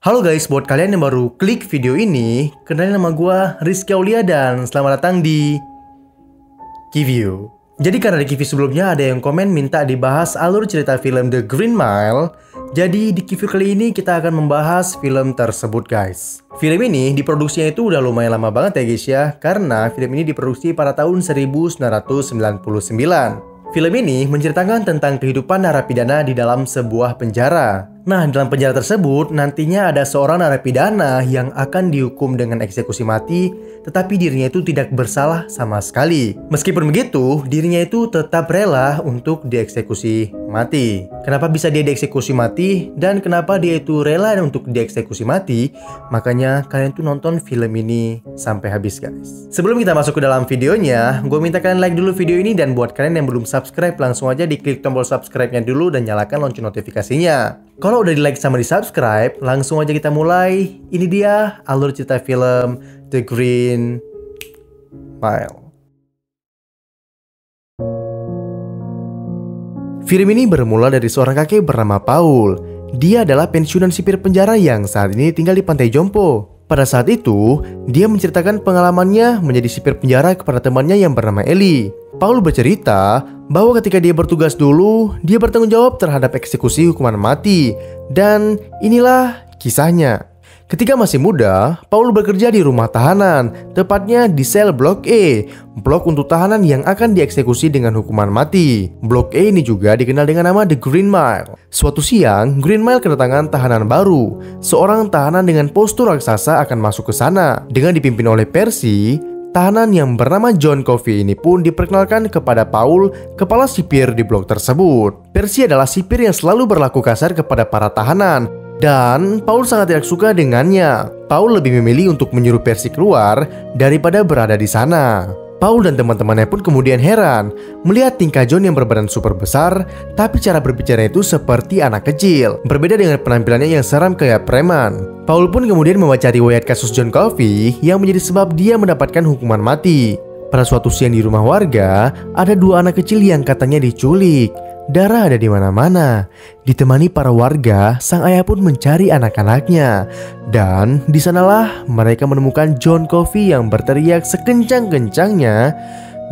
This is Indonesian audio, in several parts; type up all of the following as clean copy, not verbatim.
Halo guys, buat kalian yang baru klik video ini, kenalin nama gue Rizky Aulia dan selamat datang di Kiview. Jadi karena di Kiview sebelumnya ada yang komen minta dibahas alur cerita film The Green Mile, jadi di Kiview kali ini kita akan membahas film tersebut guys. Film ini diproduksinya itu udah lumayan lama banget ya guys ya, karena film ini diproduksi pada tahun 1999. Film ini menceritakan tentang kehidupan narapidana di dalam sebuah penjara. Nah, dalam penjara tersebut nantinya ada seorang narapidana yang akan dihukum dengan eksekusi mati, tetapi dirinya itu tidak bersalah sama sekali. Meskipun begitu, dirinya itu tetap rela untuk dieksekusi mati. Kenapa bisa dia dieksekusi mati dan kenapa dia itu rela untuk dieksekusi mati? Makanya kalian tuh nonton film ini sampai habis guys. Sebelum kita masuk ke dalam videonya, gue minta kalian like dulu video ini, dan buat kalian yang belum subscribe langsung aja diklik tombol subscribe-nya dulu dan nyalakan lonceng notifikasinya. Kalau udah di like sama di subscribe, langsung aja kita mulai. Ini dia alur cerita film The Green Mile. Film ini bermula dari seorang kakek bernama Paul. Dia adalah pensiunan sipir penjara yang saat ini tinggal di Pantai Jompo. Pada saat itu, dia menceritakan pengalamannya menjadi sipir penjara kepada temannya yang bernama Eli. Paul bercerita bahwa ketika dia bertugas dulu, dia bertanggung jawab terhadap eksekusi hukuman mati. Dan inilah kisahnya. Ketika masih muda, Paul bekerja di rumah tahanan, tepatnya di sel Blok E, blok untuk tahanan yang akan dieksekusi dengan hukuman mati. Blok E ini juga dikenal dengan nama The Green Mile. Suatu siang, Green Mile kedatangan tahanan baru. Seorang tahanan dengan postur raksasa akan masuk ke sana. Dengan dipimpin oleh Percy, tahanan yang bernama John Coffey ini pun diperkenalkan kepada Paul, kepala sipir di blok tersebut. Percy adalah sipir yang selalu berlaku kasar kepada para tahanan, dan Paul sangat tidak suka dengannya. Paul lebih memilih untuk menyuruh Percy keluar daripada berada di sana. Paul dan teman-temannya pun kemudian heran melihat tingkah John yang berbadan super besar, tapi cara berbicara itu seperti anak kecil. Berbeda dengan penampilannya yang seram kayak preman. Paul pun kemudian membaca riwayat kasus John Coffey yang menjadi sebab dia mendapatkan hukuman mati. Pada suatu siang di rumah warga, ada dua anak kecil yang katanya diculik. Darah ada di mana-mana. Ditemani para warga, sang ayah pun mencari anak-anaknya. Dan di sanalah mereka menemukan John Coffey yang berteriak sekencang-kencangnya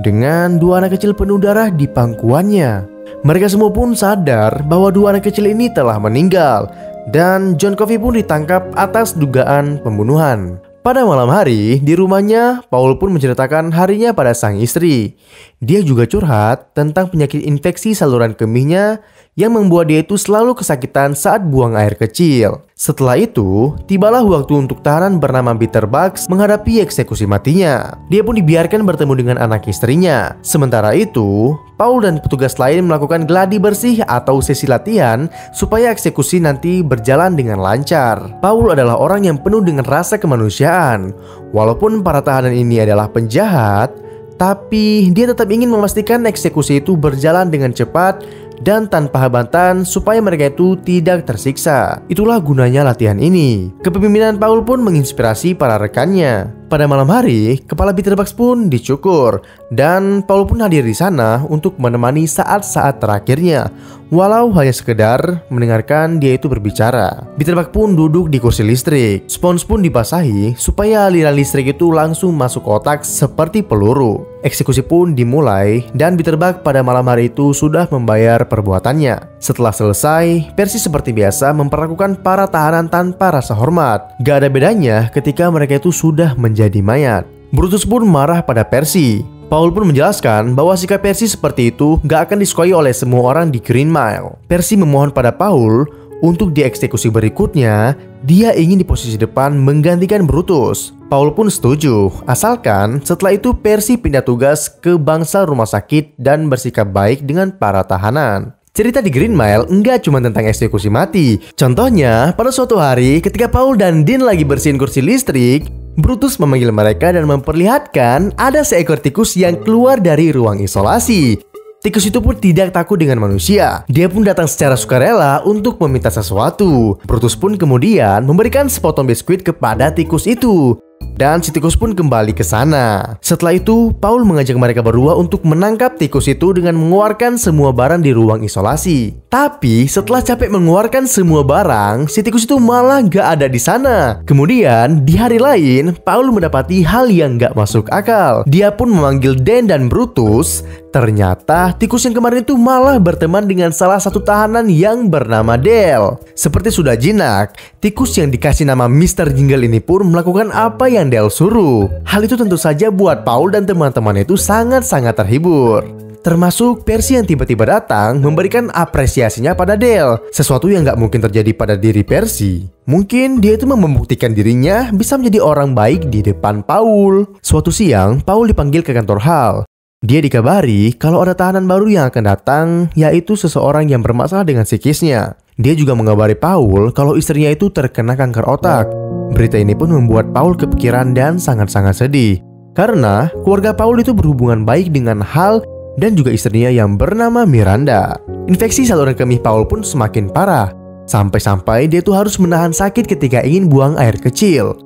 dengan dua anak kecil penuh darah di pangkuannya. Mereka semua pun sadar bahwa dua anak kecil ini telah meninggal, dan John Coffey pun ditangkap atas dugaan pembunuhan. Pada malam hari, di rumahnya, Paul pun menceritakan harinya pada sang istri. Dia juga curhat tentang penyakit infeksi saluran kemihnya yang membuat dia itu selalu kesakitan saat buang air kecil. Setelah itu, tibalah waktu untuk tahanan bernama Peter Bugs menghadapi eksekusi matinya. Dia pun dibiarkan bertemu dengan anak istrinya. Sementara itu, Paul dan petugas lain melakukan gladi bersih atau sesi latihan supaya eksekusi nanti berjalan dengan lancar. Paul adalah orang yang penuh dengan rasa kemanusiaan. Walaupun para tahanan ini adalah penjahat, tapi dia tetap ingin memastikan eksekusi itu berjalan dengan cepat dan tanpa hambatan supaya mereka itu tidak tersiksa. Itulah gunanya latihan ini. Kepemimpinan Paul pun menginspirasi para rekannya. Pada malam hari, kepala Peter Bugs pun dicukur, dan Paul pun hadir di sana untuk menemani saat-saat terakhirnya, walau hanya sekedar mendengarkan dia itu berbicara. Peter Bugs pun duduk di kursi listrik. Spons pun dibasahi supaya aliran listrik itu langsung masuk otak seperti peluru. Eksekusi pun dimulai, dan Peter Bugs pada malam hari itu sudah membayar perbuatannya. Setelah selesai, Percy seperti biasa memperlakukan para tahanan tanpa rasa hormat. Gak ada bedanya ketika mereka itu sudah menjadi mayat. Brutus pun marah pada Percy. Paul pun menjelaskan bahwa sikap Percy seperti itu gak akan disukai oleh semua orang di Green Mile. Percy memohon pada Paul untuk dieksekusi berikutnya, dia ingin di posisi depan menggantikan Brutus. Paul pun setuju, asalkan setelah itu Percy pindah tugas ke bangsal rumah sakit dan bersikap baik dengan para tahanan. Cerita di Green Mile enggak cuma tentang eksekusi mati. Contohnya, pada suatu hari ketika Paul dan Dean lagi bersihin kursi listrik, Brutus memanggil mereka dan memperlihatkan ada seekor tikus yang keluar dari ruang isolasi. Tikus itu pun tidak takut dengan manusia. Dia pun datang secara sukarela untuk meminta sesuatu. Brutus pun kemudian memberikan sepotong biskuit kepada tikus itu. dan si tikus pun kembali ke sana. Setelah itu, Paul mengajak mereka berdua untuk menangkap tikus itu dengan mengeluarkan semua barang di ruang isolasi. Tapi setelah capek mengeluarkan semua barang, si tikus itu malah gak ada di sana. Kemudian di hari lain, Paul mendapati hal yang gak masuk akal. Dia pun memanggil Dan dan Brutus. Ternyata tikus yang kemarin itu malah berteman dengan salah satu tahanan yang bernama Dale. Seperti sudah jinak, tikus yang dikasih nama Mr. Jingle ini pun melakukan apa yang Dale suruh. Hal itu tentu saja buat Paul dan teman-teman itu sangat-sangat terhibur. Termasuk Percy yang tiba-tiba datang memberikan apresiasinya pada Dale. Sesuatu yang gak mungkin terjadi pada diri Percy. Mungkin dia itu membuktikan dirinya bisa menjadi orang baik di depan Paul. Suatu siang, Paul dipanggil ke kantor Hal. Dia dikabari kalau ada tahanan baru yang akan datang, yaitu seseorang yang bermasalah dengan psikisnya. Dia juga mengabari Paul kalau istrinya itu terkena kanker otak. Berita ini pun membuat Paul kepikiran dan sangat-sangat sedih. Karena keluarga Paul itu berhubungan baik dengan Hal dan juga istrinya yang bernama Miranda. Infeksi saluran kemih Paul pun semakin parah. Sampai-sampai dia tuh harus menahan sakit ketika ingin buang air kecil.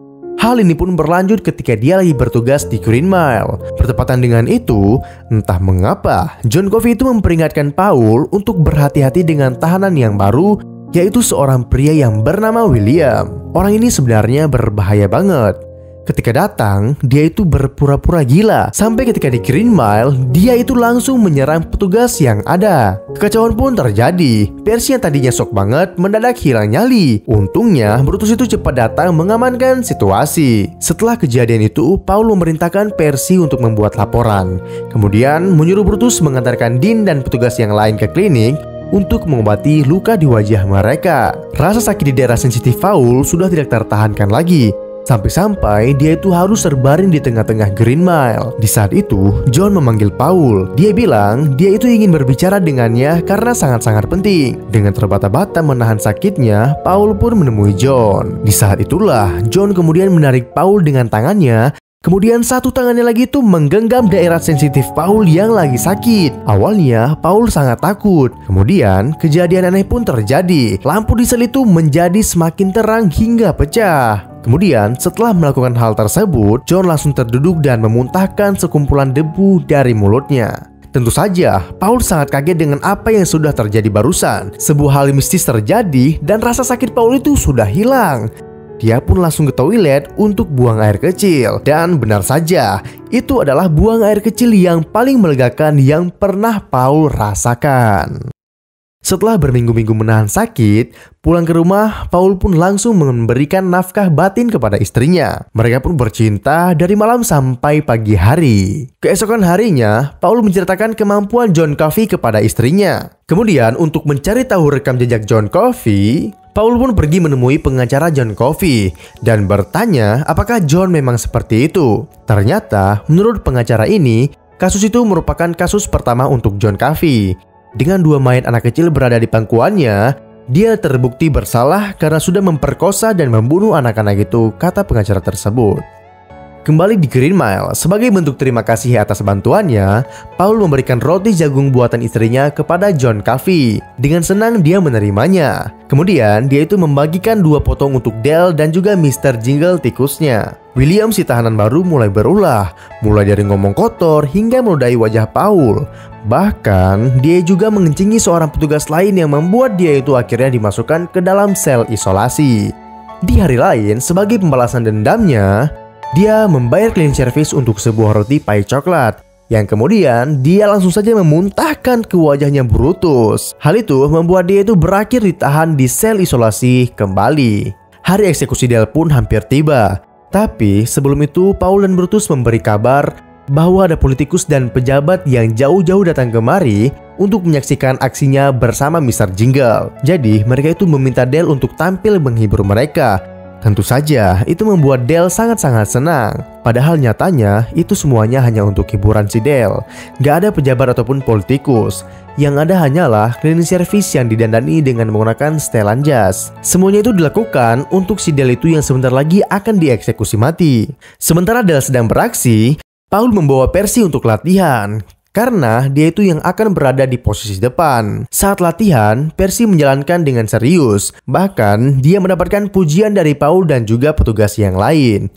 Hal ini pun berlanjut ketika dia lagi bertugas di Green Mile. Bertepatan dengan itu, entah mengapa, John Coffey itu memperingatkan Paul untuk berhati-hati dengan tahanan yang baru, yaitu seorang pria yang bernama William. Orang ini sebenarnya berbahaya banget. Ketika datang, dia itu berpura-pura gila. Sampai ketika di Green Mile, dia itu langsung menyerang petugas yang ada. Kekacauan pun terjadi. Percy yang tadinya shock banget mendadak hilang nyali. Untungnya, Brutus itu cepat datang mengamankan situasi. Setelah kejadian itu, Paul memerintahkan Percy untuk membuat laporan. Kemudian, menyuruh Brutus mengantarkan Dean dan petugas yang lain ke klinik untuk mengobati luka di wajah mereka. Rasa sakit di daerah sensitif Paul sudah tidak tertahankan lagi. Sampai-sampai dia itu harus terbaring di tengah-tengah Green Mile. Di saat itu, John memanggil Paul. Dia bilang dia itu ingin berbicara dengannya karena sangat-sangat penting. Dengan terbata-bata menahan sakitnya, Paul pun menemui John. Di saat itulah, John kemudian menarik Paul dengan tangannya. Kemudian satu tangannya lagi itu menggenggam daerah sensitif Paul yang lagi sakit. Awalnya Paul sangat takut. Kemudian kejadian aneh pun terjadi. Lampu di sel itu menjadi semakin terang hingga pecah. Kemudian setelah melakukan hal tersebut, John langsung terduduk dan memuntahkan sekumpulan debu dari mulutnya. Tentu saja, Paul sangat kaget dengan apa yang sudah terjadi barusan. Sebuah hal mistis terjadi dan rasa sakit Paul itu sudah hilang. Dia pun langsung ke toilet untuk buang air kecil. Dan benar saja, itu adalah buang air kecil yang paling melegakan yang pernah Paul rasakan. Setelah berminggu-minggu menahan sakit, pulang ke rumah, Paul pun langsung memberikan nafkah batin kepada istrinya. Mereka pun bercinta dari malam sampai pagi hari. Keesokan harinya, Paul menceritakan kemampuan John Coffey kepada istrinya. Kemudian, untuk mencari tahu rekam jejak John Coffey, Paul pun pergi menemui pengacara John Coffey dan bertanya apakah John memang seperti itu. Ternyata, menurut pengacara ini, kasus itu merupakan kasus pertama untuk John Coffey. Dengan 2 mayat anak kecil berada di pangkuannya, dia terbukti bersalah karena sudah memperkosa dan membunuh anak-anak itu, kata pengacara tersebut. Kembali di Green Mile, sebagai bentuk terima kasih atas bantuannya, Paul memberikan roti jagung buatan istrinya kepada John Coffey. Dengan senang dia menerimanya. Kemudian dia itu membagikan 2 potong untuk Dale dan juga Mr. Jingle tikusnya. William si tahanan baru mulai berulah, mulai dari ngomong kotor hingga meludahi wajah Paul. Bahkan dia juga mengencingi seorang petugas lain yang membuat dia itu akhirnya dimasukkan ke dalam sel isolasi. Di hari lain, sebagai pembalasan dendamnya, dia membayar cleaning service untuk sebuah roti pai coklat, yang kemudian dia langsung saja memuntahkan ke wajahnya Brutus. Hal itu membuat dia itu berakhir ditahan di sel isolasi kembali. Hari eksekusi Dale pun hampir tiba. Tapi sebelum itu Paul dan Brutus memberi kabar bahwa ada politikus dan pejabat yang jauh-jauh datang kemari untuk menyaksikan aksinya bersama Mr. Jingle. Jadi mereka itu meminta Dale untuk tampil menghibur mereka. Tentu saja itu membuat Dale sangat-sangat senang. Padahal nyatanya itu semuanya hanya untuk hiburan si Dale. Gak ada pejabat ataupun politikus. Yang ada hanyalah cleaning service yang didandani dengan menggunakan setelan jas. Semuanya itu dilakukan untuk si Dale itu yang sebentar lagi akan dieksekusi mati. Sementara Dale sedang beraksi, Paul membawa Percy untuk latihan. Karena dia itu yang akan berada di posisi depan. Saat latihan, Percy menjalankan dengan serius. Bahkan, dia mendapatkan pujian dari Paul dan juga petugas yang lain.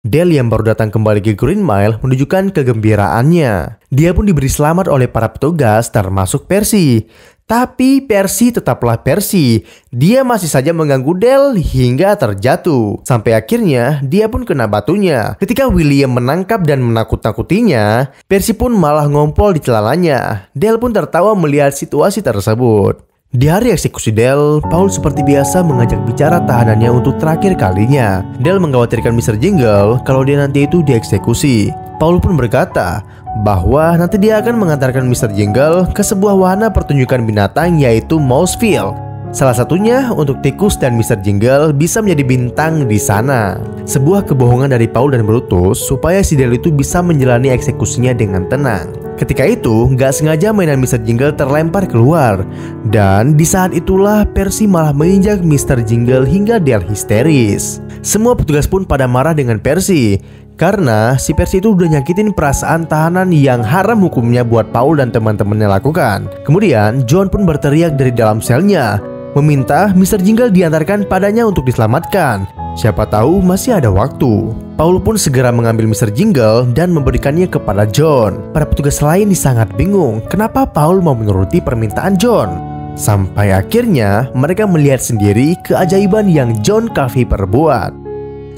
Dale yang baru datang kembali ke Green Mile menunjukkan kegembiraannya. Dia pun diberi selamat oleh para petugas termasuk Percy. Tapi Percy tetaplah Percy. Dia masih saja mengganggu Dale hingga terjatuh. Sampai akhirnya dia pun kena batunya. Ketika William menangkap dan menakut-nakutinya, Percy pun malah ngompol di celananya. Dale pun tertawa melihat situasi tersebut. Di hari eksekusi Dale, Paul seperti biasa mengajak bicara tahanannya untuk terakhir kalinya. Dale mengkhawatirkan Mr. Jingle kalau dia nanti itu dieksekusi. Paul pun berkata bahwa nanti dia akan mengantarkan Mr. Jingle ke sebuah wahana pertunjukan binatang yaitu Mouseville. Salah satunya untuk tikus dan Mr. Jingle bisa menjadi bintang di sana. Sebuah kebohongan dari Paul dan Brutus supaya si Dale itu bisa menjalani eksekusinya dengan tenang. Ketika itu, gak sengaja mainan Mr. Jingle terlempar keluar. Dan di saat itulah Percy malah menginjak Mr. Jingle hingga Dale histeris. Semua petugas pun pada marah dengan Percy karena si Percy itu udah nyakitin perasaan tahanan yang haram hukumnya buat Paul dan teman-temannya lakukan. Kemudian John pun berteriak dari dalam selnya, meminta Mr. Jingle diantarkan padanya untuk diselamatkan. Siapa tahu masih ada waktu. Paul pun segera mengambil Mr. Jingle dan memberikannya kepada John. Para petugas lain sangat bingung kenapa Paul mau menuruti permintaan John. Sampai akhirnya mereka melihat sendiri keajaiban yang John Coffey perbuat.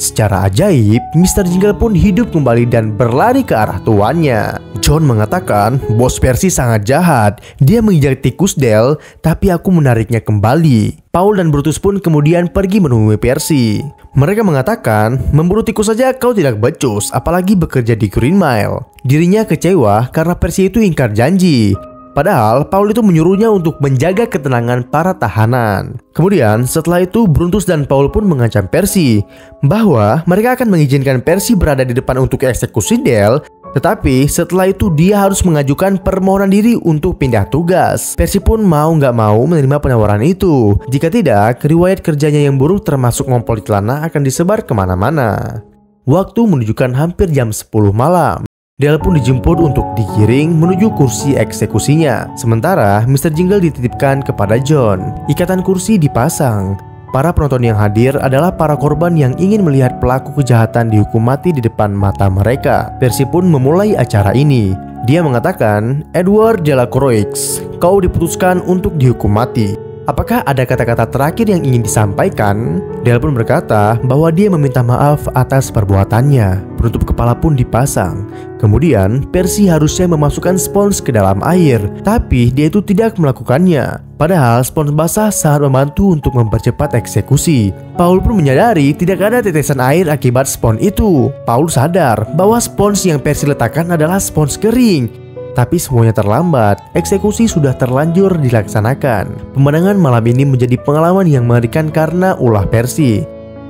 Secara ajaib, Mr. Jingle pun hidup kembali dan berlari ke arah tuannya. John mengatakan, bos Percy sangat jahat. Dia menginjak tikus Dale, tapi aku menariknya kembali. Paul dan Brutus pun kemudian pergi menemui Percy. Mereka mengatakan, memburu tikus saja kau tidak becus, apalagi bekerja di Green Mile. Dirinya kecewa karena Percy itu ingkar janji. Padahal Paul itu menyuruhnya untuk menjaga ketenangan para tahanan. Kemudian setelah itu Brutus dan Paul pun mengancam Percy bahwa mereka akan mengizinkan Percy berada di depan untuk eksekusi Dale. Tetapi setelah itu dia harus mengajukan permohonan diri untuk pindah tugas. Percy pun mau nggak mau menerima penawaran itu. Jika tidak, riwayat kerjanya yang buruk termasuk ngompol di celana akan disebar kemana-mana. Waktu menunjukkan hampir jam 10 malam. Dale pun dijemput untuk digiring menuju kursi eksekusinya. Sementara Mr. Jingle dititipkan kepada John. Ikatan kursi dipasang. Para penonton yang hadir adalah para korban yang ingin melihat pelaku kejahatan dihukum mati di depan mata mereka. Percy pun memulai acara ini. Dia mengatakan, Edward Delacroix, kau diputuskan untuk dihukum mati. Apakah ada kata-kata terakhir yang ingin disampaikan? Dale pun berkata bahwa dia meminta maaf atas perbuatannya. Penutup kepala pun dipasang. Kemudian Percy harusnya memasukkan spons ke dalam air, tapi dia itu tidak melakukannya. Padahal spons basah sangat membantu untuk mempercepat eksekusi. Paul pun menyadari tidak ada tetesan air akibat spons itu. Paul sadar bahwa spons yang Percy letakkan adalah spons kering. Tapi semuanya terlambat, eksekusi sudah terlanjur dilaksanakan. Pemandangan malam ini menjadi pengalaman yang mengerikan karena ulah Percy.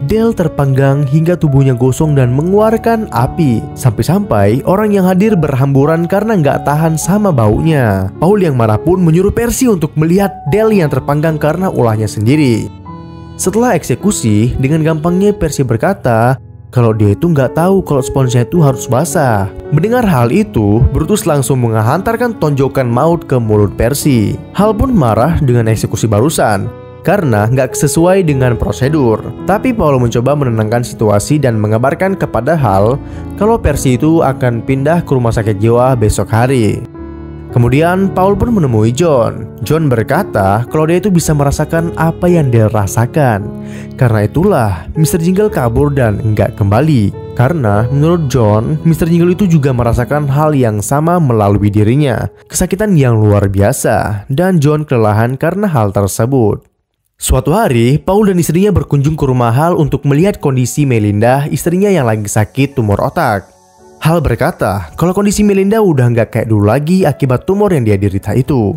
Dale terpanggang hingga tubuhnya gosong dan mengeluarkan api. Sampai-sampai orang yang hadir berhamburan karena nggak tahan sama baunya. Paul yang marah pun menyuruh Percy untuk melihat Dale yang terpanggang karena ulahnya sendiri. Setelah eksekusi, dengan gampangnya Percy berkata kalau dia itu nggak tahu kalau sponsnya itu harus basah. Mendengar hal itu, Brutus langsung menghantarkan tonjokan maut ke mulut Percy. Hal pun marah dengan eksekusi barusan karena nggak sesuai dengan prosedur. Tapi Paul mencoba menenangkan situasi dan mengabarkan kepada Hal kalau Percy itu akan pindah ke rumah sakit jiwa besok hari. Kemudian Paul pun menemui John. John berkata kalau dia itu bisa merasakan apa yang dia rasakan. Karena itulah Mr. Jingle kabur dan enggak kembali. Karena menurut John, Mr. Jingle itu juga merasakan hal yang sama melalui dirinya. Kesakitan yang luar biasa. Dan John kelelahan karena hal tersebut. Suatu hari, Paul dan istrinya berkunjung ke rumah Hal untuk melihat kondisi Melinda, istrinya yang lagi sakit tumor otak. Hal berkata kalau kondisi Melinda udah nggak kayak dulu lagi akibat tumor yang dia derita itu.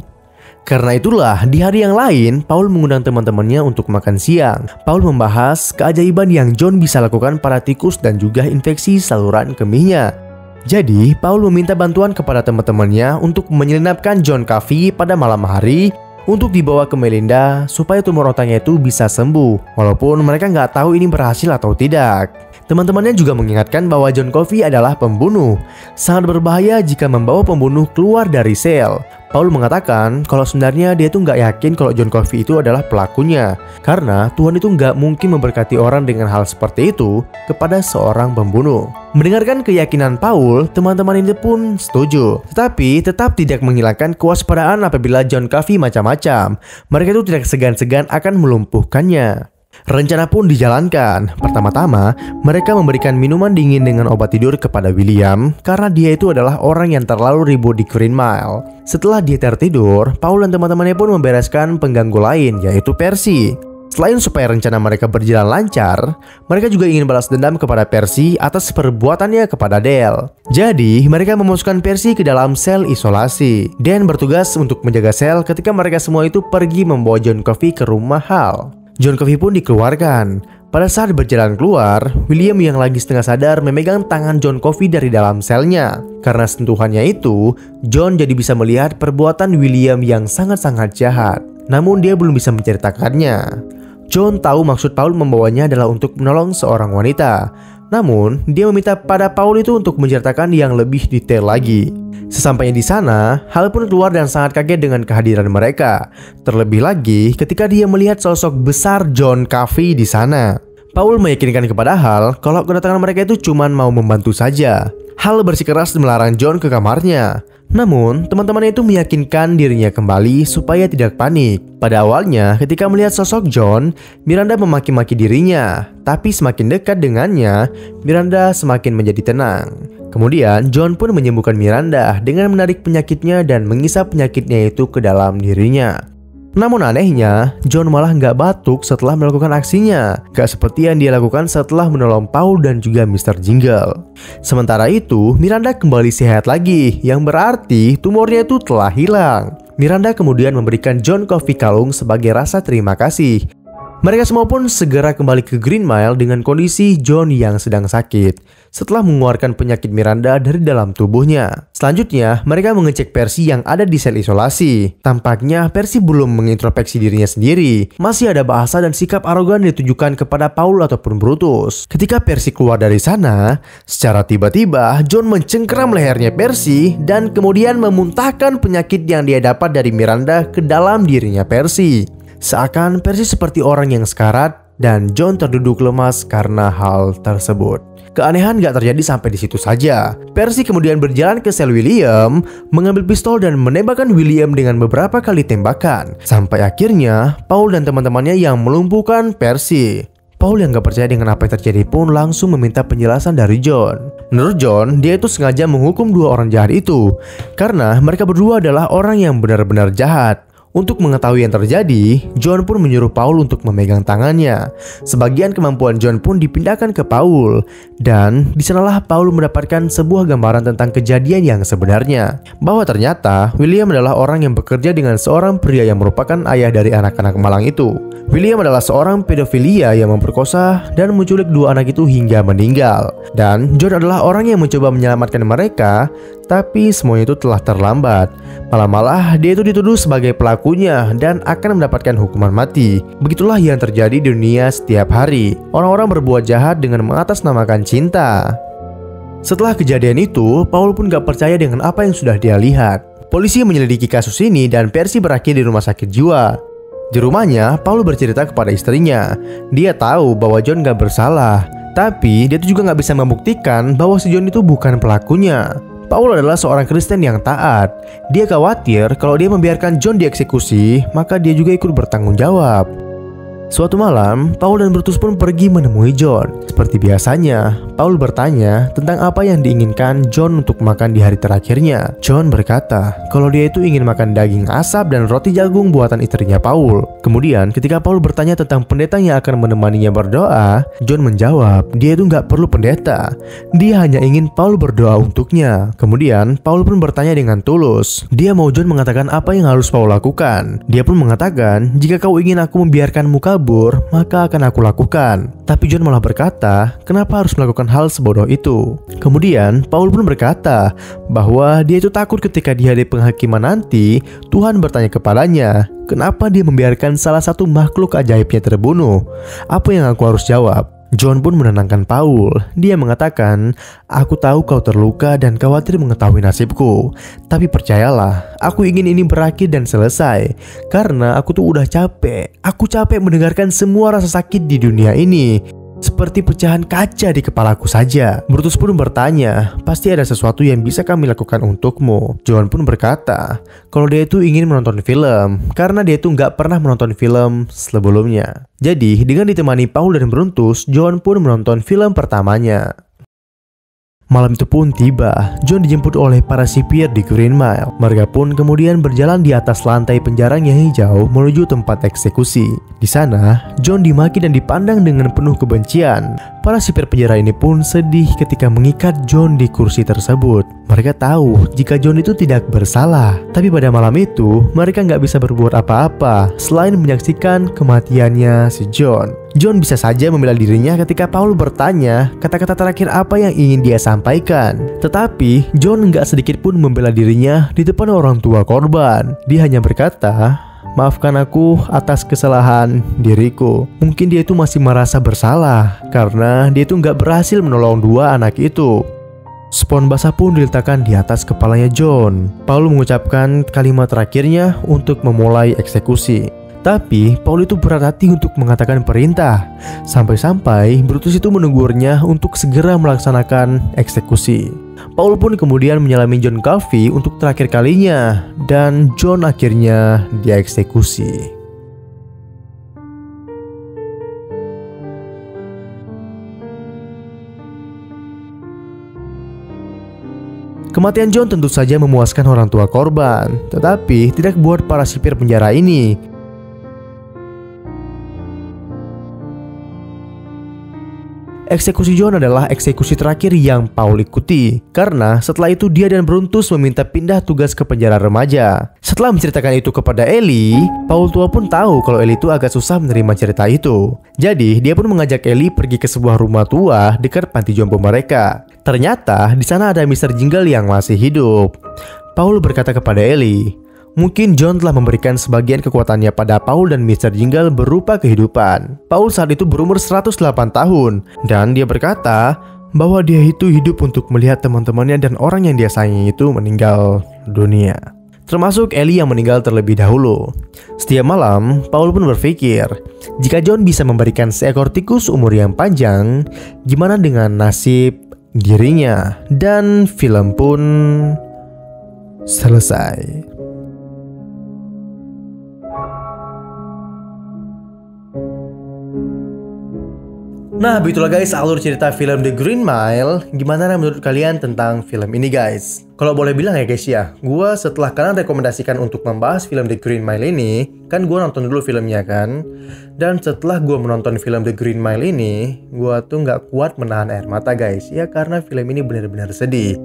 Karena itulah di hari yang lain Paul mengundang teman-temannya untuk makan siang. Paul membahas keajaiban yang John bisa lakukan pada tikus dan juga infeksi saluran kemihnya. Jadi Paul meminta bantuan kepada teman-temannya untuk menyelinapkan John Coffey pada malam hari untuk dibawa ke Melinda supaya tumor otaknya itu bisa sembuh. Walaupun mereka nggak tahu ini berhasil atau tidak. Teman-temannya juga mengingatkan bahwa John Coffey adalah pembunuh. Sangat berbahaya jika membawa pembunuh keluar dari sel. Paul mengatakan kalau sebenarnya dia tuh nggak yakin kalau John Coffey itu adalah pelakunya. Karena Tuhan itu nggak mungkin memberkati orang dengan hal seperti itu kepada seorang pembunuh. Mendengarkan keyakinan Paul, teman-teman ini pun setuju. Tetapi tetap tidak menghilangkan kewaspadaan apabila John Coffey macam-macam. Mereka itu tidak segan-segan akan melumpuhkannya. Rencana pun dijalankan. Pertama-tama, mereka memberikan minuman dingin dengan obat tidur kepada William karena dia itu adalah orang yang terlalu ribut di Green Mile. Setelah dia tertidur, Paul dan teman-temannya pun membereskan pengganggu lain, yaitu Percy. Selain supaya rencana mereka berjalan lancar, mereka juga ingin balas dendam kepada Percy atas perbuatannya kepada Dale. Jadi, mereka memasukkan Percy ke dalam sel isolasi dan bertugas untuk menjaga sel ketika mereka semua itu pergi membawa John Coffey ke rumah Hal. John Coffey pun dikeluarkan. Pada saat berjalan keluar, William yang lagi setengah sadar memegang tangan John Coffey dari dalam selnya. Karena sentuhannya itu, John jadi bisa melihat perbuatan William yang sangat-sangat jahat. Namun dia belum bisa menceritakannya. John tahu maksud Paul membawanya adalah untuk menolong seorang wanita. Namun, dia meminta pada Paul itu untuk menceritakan yang lebih detail lagi. Sesampainya di sana, Hal pun keluar dan sangat kaget dengan kehadiran mereka. Terlebih lagi ketika dia melihat sosok besar John Coffey di sana. Paul meyakinkan kepada Hal kalau kedatangan mereka itu cuma mau membantu saja. Hal bersikeras melarang John ke kamarnya. Namun, teman-temannya itu meyakinkan dirinya kembali supaya tidak panik. Pada awalnya, ketika melihat sosok John, Miranda memaki-maki dirinya. Tapi semakin dekat dengannya, Miranda semakin menjadi tenang. Kemudian, John pun menyembuhkan Miranda dengan menarik penyakitnya dan mengisap penyakitnya itu ke dalam dirinya. Namun anehnya, John malah nggak batuk setelah melakukan aksinya. Gak seperti yang dia lakukan setelah menolong Paul dan juga Mr. Jingle. Sementara itu, Miranda kembali sehat lagi, yang berarti tumornya itu telah hilang. Miranda kemudian memberikan John Coffey kalung sebagai rasa terima kasih. Mereka semua pun segera kembali ke Green Mile dengan kondisi John yang sedang sakit setelah mengeluarkan penyakit Miranda dari dalam tubuhnya. Selanjutnya, mereka mengecek Percy yang ada di sel isolasi. Tampaknya Percy belum mengintrospeksi dirinya sendiri. Masih ada bahasa dan sikap arogan ditujukan kepada Paul ataupun Brutus. Ketika Percy keluar dari sana, secara tiba-tiba John mencengkeram lehernya Percy dan kemudian memuntahkan penyakit yang dia dapat dari Miranda ke dalam dirinya Percy. Seakan Percy seperti orang yang sekarat dan John terduduk lemas karena hal tersebut. Keanehan gak terjadi sampai di situ saja. Percy kemudian berjalan ke sel William, mengambil pistol dan menembakkan William dengan beberapa kali tembakan. Sampai akhirnya Paul dan teman-temannya yang melumpuhkan Percy. Paul yang gak percaya dengan apa yang terjadi pun langsung meminta penjelasan dari John. Menurut John, dia itu sengaja menghukum dua orang jahat itu karena mereka berdua adalah orang yang benar-benar jahat. Untuk mengetahui yang terjadi, John pun menyuruh Paul untuk memegang tangannya. Sebagian kemampuan John pun dipindahkan ke Paul. Dan di sanalah Paul mendapatkan sebuah gambaran tentang kejadian yang sebenarnya. Bahwa ternyata William adalah orang yang bekerja dengan seorang pria yang merupakan ayah dari anak-anak malang itu. William adalah seorang pedofilia yang memperkosa dan menculik dua anak itu hingga meninggal. Dan John adalah orang yang mencoba menyelamatkan mereka, tapi semuanya itu telah terlambat. Malah dia itu dituduh sebagai pelakunya dan akan mendapatkan hukuman mati. Begitulah yang terjadi di dunia setiap hari. Orang-orang berbuat jahat dengan mengatasnamakan cinta. Setelah kejadian itu, Paul pun gak percaya dengan apa yang sudah dia lihat. Polisi menyelidiki kasus ini dan Percy berakhir di rumah sakit jiwa. Di rumahnya, Paul bercerita kepada istrinya. Dia tahu bahwa John gak bersalah, tapi dia juga gak bisa membuktikan bahwa si John itu bukan pelakunya. Paul adalah seorang Kristen yang taat. Dia khawatir kalau dia membiarkan John dieksekusi, maka dia juga ikut bertanggung jawab. Suatu malam, Paul dan Brutus pun pergi menemui John. Seperti biasanya, Paul bertanya tentang apa yang diinginkan John untuk makan di hari terakhirnya. John berkata kalau dia itu ingin makan daging asap dan roti jagung buatan istrinya Paul. Kemudian ketika Paul bertanya tentang pendeta yang akan menemaninya berdoa, John menjawab dia itu nggak perlu pendeta. Dia hanya ingin Paul berdoa untuknya. Kemudian Paul pun bertanya dengan tulus. Dia mau John mengatakan apa yang harus Paul lakukan. Dia pun mengatakan, jika kau ingin aku membiarkanmu kabur, maka akan aku lakukan. Tapi John malah berkata, kenapa harus melakukan hal sebodoh itu? Kemudian Paul pun berkata bahwa dia itu takut ketika di hari penghakiman nanti Tuhan bertanya kepadanya, kenapa dia membiarkan salah satu makhluk ajaibnya terbunuh? Apa yang aku harus jawab? John pun menenangkan Paul. Dia mengatakan, "Aku tahu kau terluka dan khawatir mengetahui nasibku. Tapi percayalah, aku ingin ini berakhir dan selesai. Karena aku tuh udah capek. Aku capek mendengarkan semua rasa sakit di dunia ini. Seperti pecahan kaca di kepalaku saja." Brutus pun bertanya, "Pasti ada sesuatu yang bisa kami lakukan untukmu." John pun berkata, kalau dia itu ingin menonton film, karena dia itu nggak pernah menonton film sebelumnya. Jadi, dengan ditemani Paul dan Brutus, John pun menonton film pertamanya. Malam itu pun tiba, John dijemput oleh para sipir di Green Mile. Mereka pun kemudian berjalan di atas lantai penjara yang hijau menuju tempat eksekusi. Di sana, John dimaki dan dipandang dengan penuh kebencian. Para sipir penjara ini pun sedih ketika mengikat John di kursi tersebut. Mereka tahu jika John itu tidak bersalah. Tapi pada malam itu, mereka nggak bisa berbuat apa-apa selain menyaksikan kematiannya si John. John bisa saja membela dirinya ketika Paul bertanya kata-kata terakhir apa yang ingin dia sampaikan. Tetapi John nggak sedikit pun membela dirinya di depan orang tua korban. Dia hanya berkata, "Maafkan aku atas kesalahan diriku." Mungkin dia itu masih merasa bersalah karena dia itu nggak berhasil menolong dua anak itu. Spons basah pun diletakkan di atas kepalanya John. Paul mengucapkan kalimat terakhirnya untuk memulai eksekusi. Tapi Paul itu berat hati untuk mengatakan perintah. Sampai-sampai Brutus itu menegurnya untuk segera melaksanakan eksekusi. Paul pun kemudian menyalami John Coffey untuk terakhir kalinya. Dan John akhirnya dieksekusi. Kematian John tentu saja memuaskan orang tua korban, tetapi tidak buat para sipir penjara ini. Eksekusi John adalah eksekusi terakhir yang Paul ikuti, karena setelah itu dia dan Brutus meminta pindah tugas ke penjara remaja. Setelah menceritakan itu kepada Ellie, Paul tua pun tahu kalau Ellie itu agak susah menerima cerita itu. Jadi dia pun mengajak Ellie pergi ke sebuah rumah tua dekat panti jompo mereka. Ternyata di sana ada Mr. Jingle yang masih hidup. Paul berkata kepada Ellie, mungkin John telah memberikan sebagian kekuatannya pada Paul dan Mr. Jingle berupa kehidupan. Paul saat itu berumur 108 tahun dan dia berkata bahwa dia itu hidup untuk melihat teman-temannya dan orang yang dia sayangi itu meninggal dunia. Termasuk Ellie yang meninggal terlebih dahulu. Setiap malam, Paul pun berpikir, jika John bisa memberikan seekor tikus umur yang panjang, gimana dengan nasib dirinya? Dan film pun selesai. Nah, begitulah guys alur cerita film The Green Mile. Gimana menurut kalian tentang film ini guys? Kalau boleh bilang ya guys ya, gue setelah kalian rekomendasikan untuk membahas film The Green Mile ini, kan gue nonton dulu filmnya kan. Dan setelah gue menonton film The Green Mile ini, gue tuh gak kuat menahan air mata guys. Ya karena film ini benar-benar sedih.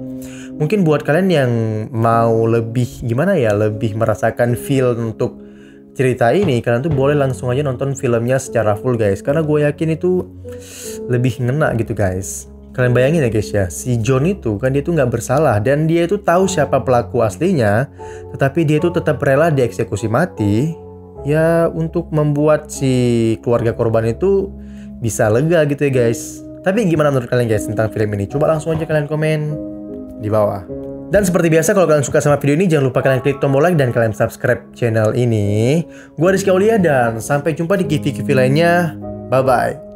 Mungkin buat kalian yang mau lebih gimana ya, lebih merasakan feel untuk cerita ini, kalian tuh boleh langsung aja nonton filmnya secara full guys, karena gue yakin itu lebih ngena gitu guys. Kalian bayangin ya guys ya, si John itu kan dia tuh nggak bersalah dan dia itu tahu siapa pelaku aslinya, tetapi dia itu tetap rela dieksekusi mati ya untuk membuat si keluarga korban itu bisa lega gitu ya guys. Tapi gimana menurut kalian guys tentang film ini? Coba langsung aja kalian komen di bawah. Dan seperti biasa kalau kalian suka sama video ini, jangan lupa kalian klik tombol like dan kalian subscribe channel ini. Gua Rizky Aulia dan sampai jumpa di video-video lainnya. Bye-bye.